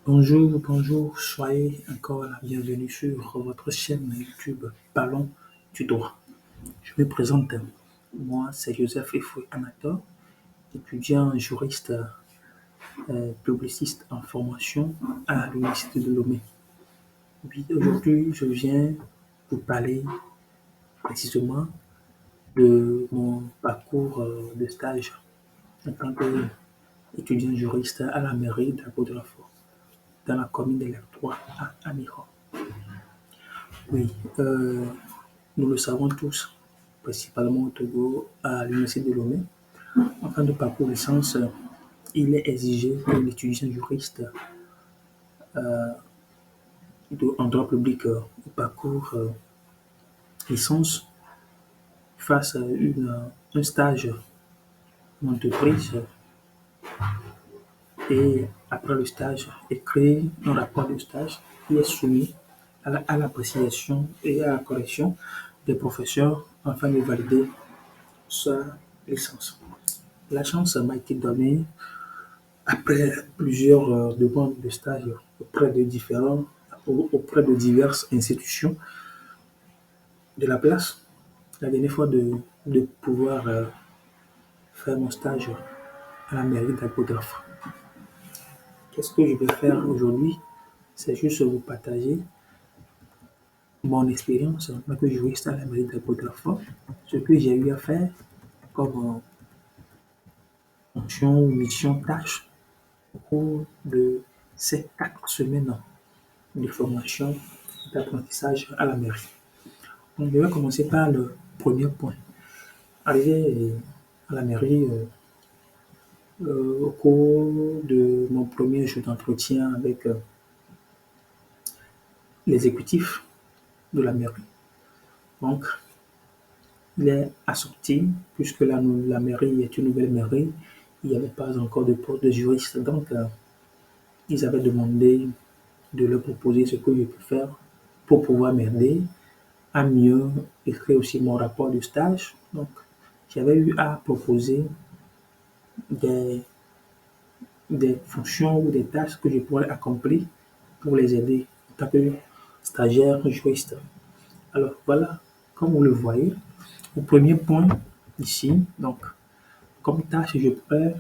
Bonjour, bonjour, soyez encore la bienvenue sur votre chaîne YouTube Parlons du droit. Je me présente, moi c'est Joseph Efoué Anator, étudiant juriste publiciste en formation à l'Université de Lomé. Oui, aujourd'hui je viens vous parler précisément de mon parcours de stage en tant qu'étudiant juriste à la mairie de la Côte-de-la-Fort, dans la commune de l'R3 à Amiron. Oui, nous le savons tous, principalement au Togo, à l'Université de Lomé. En fin de parcours licence, il est exigé que l'étudiant juriste en droit public au parcours licence fasse un stage en entreprise et après le stage, écrire un rapport de stage qui est soumis à l'appréciation et à la correction des professeurs afin de valider sa licence. La chance m'a été donnée après plusieurs demandes de stage auprès de diverses institutions de la place. La dernière fois de pouvoir faire mon stage à la mairie d'Agbodaf. Qu'est-ce que je vais faire aujourd'hui? C'est juste vous partager mon expérience en tant que juriste à la mairie d'Agbodaf, ce que j'ai eu à faire comme fonction, mission, tâche au cours de ces 4 semaines de formation d'apprentissage à la mairie. Donc, je vais commencer par le premier point. Arrivé à la mairie au cours de mon premier jour d'entretien avec l'exécutif de la mairie. Donc, il est assorti, puisque la mairie est une nouvelle mairie, il n'y avait pas encore de poste de juriste. Donc, ils avaient demandé de leur proposer ce que je peux faire pour pouvoir m'aider à mieux écrire aussi mon rapport de stage. Donc, j'avais eu à proposer des, des fonctions ou des tâches que je pourrais accomplir pour les aider en tant que stagiaire juriste. Alors voilà, comme vous le voyez, au premier point ici, donc comme tâche, je pourrais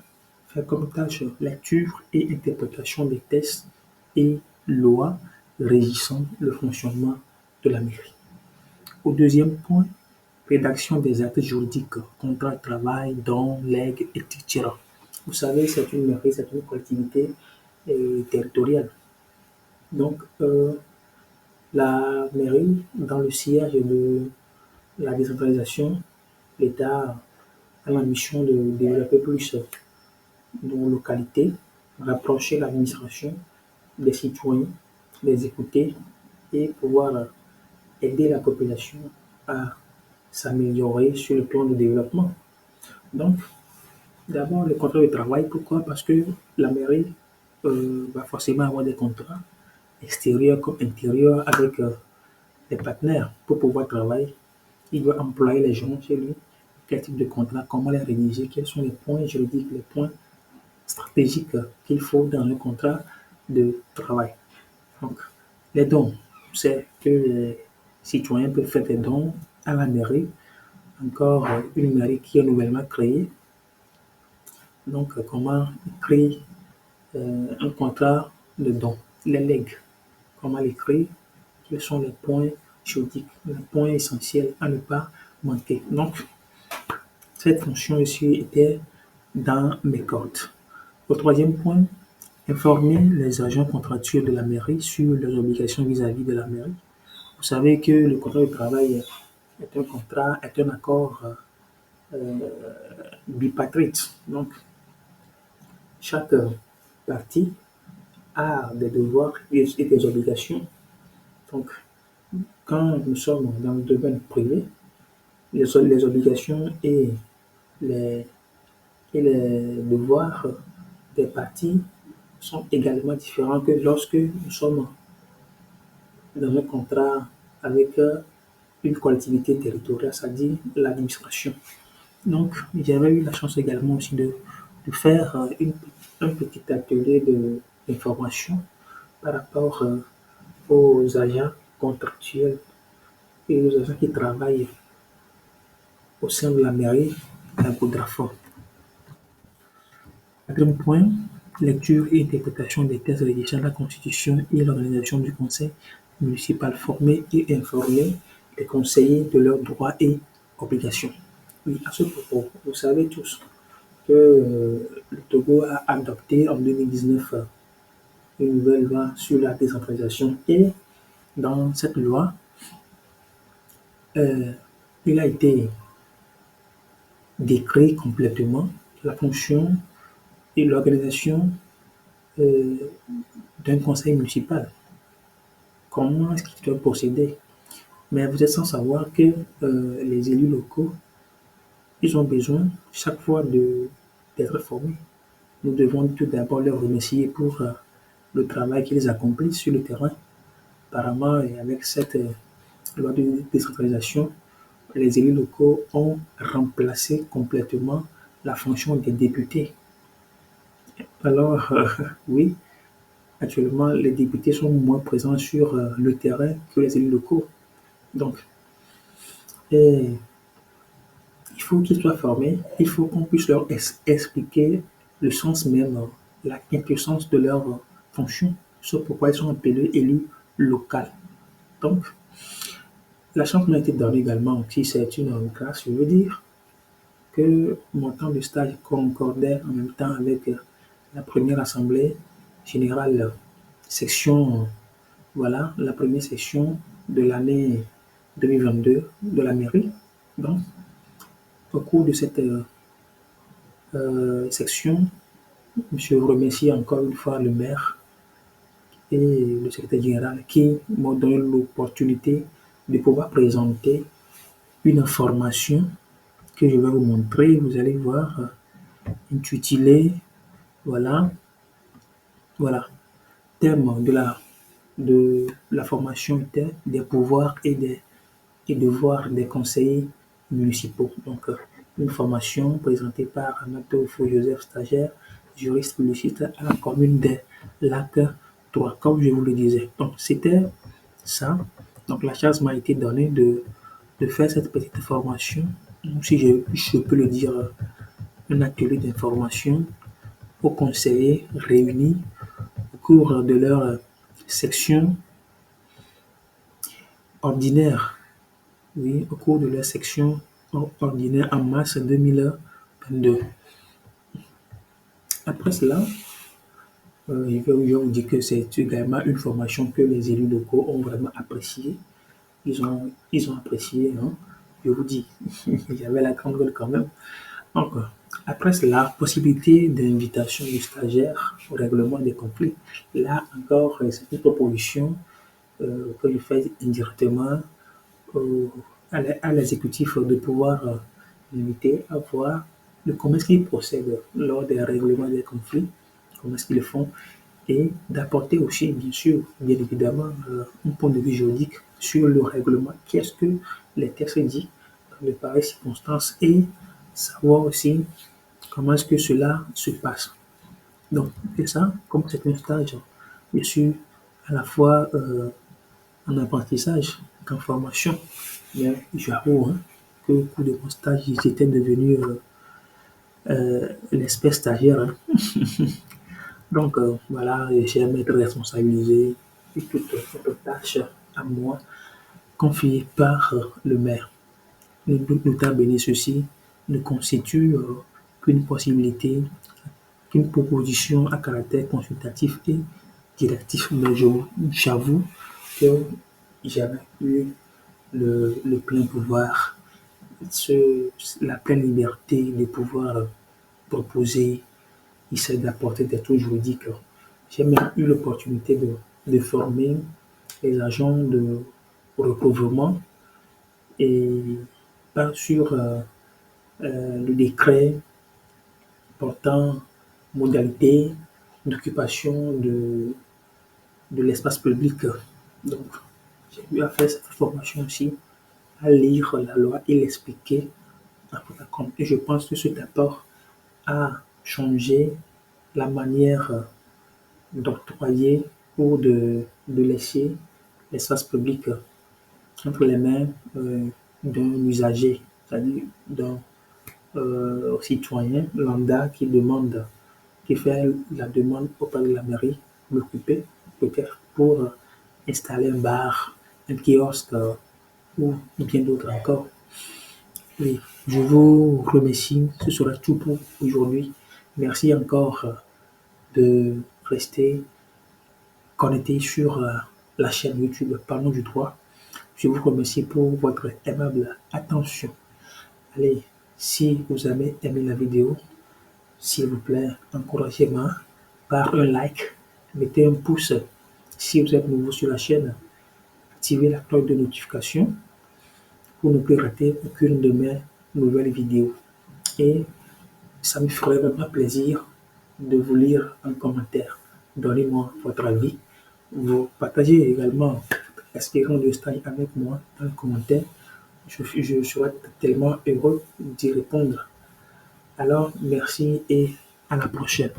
faire comme tâche lecture et interprétation des textes et lois régissant le fonctionnement de la mairie. Au deuxième point, rédaction des actes juridiques, contrat de travail, dons, legs, etc. Vous savez, c'est une mairie, c'est une collectivité territoriale. Donc, la mairie, dans le siège de la décentralisation, l'État a la mission de développer plus nos localités, rapprocher l'administration des citoyens, les écouter et pouvoir aider la population à s'améliorer sur le plan de développement. Donc, d'abord, le contrat de travail, pourquoi? Parce que la mairie va forcément avoir des contrats extérieurs comme intérieurs avec des partenaires pour pouvoir travailler. Il doit employer les gens chez lui. Quel type de contrat, comment les rédiger, quels sont les points juridiques, les points stratégiques qu'il faut dans le contrat de travail. Donc, les dons, c'est que les citoyens peuvent faire des dons à la mairie, encore une mairie qui est nouvellement créée. Donc, comment créer un contrat de don, les legs, comment l'écrire, quels sont les points juridiques, les points essentiels à ne pas manquer. Donc, cette fonction ici était dans mes cordes. Au troisième point, informer les agents contractuels de la mairie sur leurs obligations vis-à-vis de la mairie. Vous savez que le contrat de travail est un accord bipatrite. Donc, chaque partie a des devoirs et des obligations. Donc, quand nous sommes dans le domaine privé, les obligations les, et les devoirs des parties sont également différents que lorsque nous sommes dans un contrat avec une collectivité territoriale, c'est-à-dire l'administration. Donc, j'avais eu la chance également aussi de faire un petit atelier d'information par rapport aux agents contractuels et aux agents qui travaillent au sein de la mairie à Goudrafort. Quatrième point, lecture et interprétation des textes régissant la Constitution et l'organisation du conseil municipal, former et informer les conseillers de leurs droits et obligations. Oui, à ce propos, vous savez tous que le Togo a adopté en 2019 une nouvelle loi sur la décentralisation et dans cette loi, euh, il a été décrit complètement la fonction et l'organisation euh, d'un conseil municipal. Comment est-ce qu'il doit procéder? Mais vous êtes sans savoir que les élus locaux, ils ont besoin chaque fois d'être formés. Nous devons tout d'abord les remercier pour le travail qu'ils accomplissent sur le terrain. Apparemment, et avec cette loi de décentralisation, les élus locaux ont remplacé complètement la fonction des députés. Alors, oui, actuellement, les députés sont moins présents sur le terrain que les élus locaux. Donc, et il faut qu'ils soient formés, il faut qu'on puisse leur expliquer le sens même, la quintessence de leur fonction, ce pourquoi ils sont appelés élus locaux. Donc, la chance m'a été donnée également aussi, c'est une grâce, je veux dire, que mon temps de stage concordait en même temps avec la première assemblée générale, section, voilà, la première session de l'année 2022 de la mairie. Donc, au cours de cette section, je remercie encore une fois le maire et le secrétaire général qui m'ont donné l'opportunité de pouvoir présenter une information que je vais vous montrer. Vous allez voir, intitulé, voilà, voilà, thème de la formation était des pouvoirs et devoirs des conseillers municipaux. Donc, une formation présentée par Anato Joseph Stagiaire, juriste publiciste à la commune des Lacs 3, comme je vous le disais. Donc, c'était ça. Donc, la chance m'a été donnée de faire cette petite formation, si je peux le dire, un atelier d'information aux conseillers réunis au cours de leur section ordinaire. Oui, au cours de leur section ordinaire en mars 2022. Après cela, je vais vous dire que c'est également une formation que les élus locaux ont vraiment appréciée. Ils ont apprécié, hein. Je vous dis, il y avait la grande gueule quand même. Donc, après cela, possibilité d'invitation du stagiaire au règlement des conflits. Là encore, c'est une proposition que je fais indirectement au- à l'exécutif de pouvoir l'inviter à voir comment est-ce qu'ils procèdent lors des règlements des conflits, comment est-ce qu'ils le font, et d'apporter aussi, bien sûr, bien évidemment, un point de vue juridique sur le règlement, qu'est-ce que les textes disent dans de pareilles circonstances, et savoir aussi comment est-ce que cela se passe. Donc, c'est ça, comme c'est un stage, je suis à la fois en apprentissage qu'en formation. Mais j'avoue hein, que au cours de mon stage, j'étais devenu l'espèce stagiaire. Hein. Donc voilà, j'aime être responsabilisé et toute cette tâche à moi confiée par le maire. Nota bene ceci ne constitue qu'une possibilité, qu'une proposition à caractère consultatif et directif. Mais j'avoue que j'avais eu le plein pouvoir, la pleine liberté de pouvoir proposer, essayer d'apporter des trucs juridiques. J'ai même eu l'opportunité de former les agents de recouvrement et pas sur le décret portant modalité d'occupation de l'espace public. Donc, j'ai eu à faire cette formation aussi, à lire la loi et l'expliquer. Et je pense que cet apport a changé la manière d'octroyer ou de laisser l'espace public entre les mains d'un usager, c'est-à-dire d'un citoyen lambda qui fait la demande auprès de la mairie, l'occuper peut-être pour installer un bar, un kiosque ou bien d'autres encore. Oui, je vous remercie. Ce sera tout pour aujourd'hui. Merci encore de rester connecté sur la chaîne YouTube Parlons du droit. Je vous remercie pour votre aimable attention. Allez, si vous avez aimé la vidéo, s'il vous plaît, encouragez-moi par un like, mettez un pouce. Si vous êtes nouveau sur la chaîne, activez la cloche de notification pour ne plus rater aucune de mes nouvelles vidéos. Et ça me ferait vraiment plaisir de vous lire en commentaire. Donnez-moi votre avis. Vous partagez également l'expérience de stage avec moi en commentaire. Je serai tellement heureux d'y répondre. Alors, merci et à la prochaine.